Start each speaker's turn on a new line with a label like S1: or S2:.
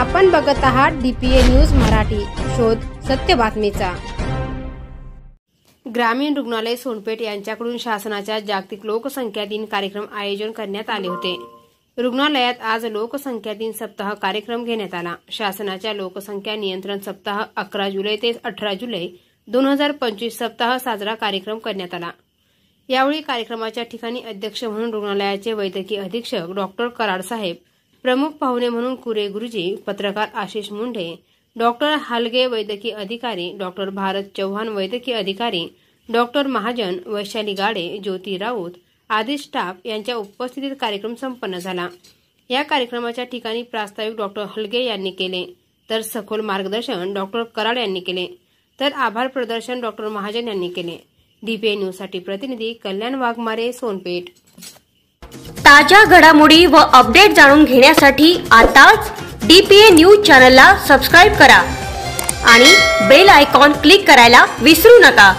S1: आपण बघत आहात DPA न्यूज मराठी, शोध सत्य बातमीचा। ग्रामीण रुग्णालय सोनपेठ यांच्याकडून शासनाच्या जागतिक लोकसंख्या दिन कार्यक्रम आयोजन करण्यात आले होते। रुग्णालयात आज लोकसंख्या दिन सप्ताह कार्यक्रम घेण्यात आला। शासनाच्या लोकसंख्या नियंत्रण सप्ताह 11 जुलै ते 18 जुलै 2025 सप्ताह साजरा कार्यक्रम करण्यात आला। यावेळी कार्यक्रमाच्या ठिकाणी अध्यक्ष म्हणून रुग्णालयाचे वैद्यकीय अधीक्षक डॉक्टर कराड साहेब, प्रमुख पाहुणे म्हणून कुरे गुरुजी, पत्रकार आशिष मुंढे, डॉक्टर हलगे वैद्यकीय अधिकारी, डॉक्टर भारत चव्हाण वैद्यकीय अधिकारी, डॉक्टर महाजन, वैशाली गाडे, ज्योती राऊत आदी स्टाफ यांच्या उपस्थितीत कार्यक्रम संपन्न झाला। या कार्यक्रमाच्या ठिकाणी प्रास्ताविक डॉक्टर हलगे यांनी केले, तर सखोल मार्गदर्शन डॉक्टर कराड यांनी केले, तर आभार प्रदर्शन डॉक्टर महाजन यांनी केले। DPA न्यूज साठी प्रतिनिधी कल्याण वाघमारे, सोनपेठ।
S2: ताज्या घडामोडी व अपडेट जाणून घेण्यासाठी आताच DPA न्यूज चॅनलला सबस्क्राइब करा आणि बेल आयकॉन क्लिक करायला विसरू नका।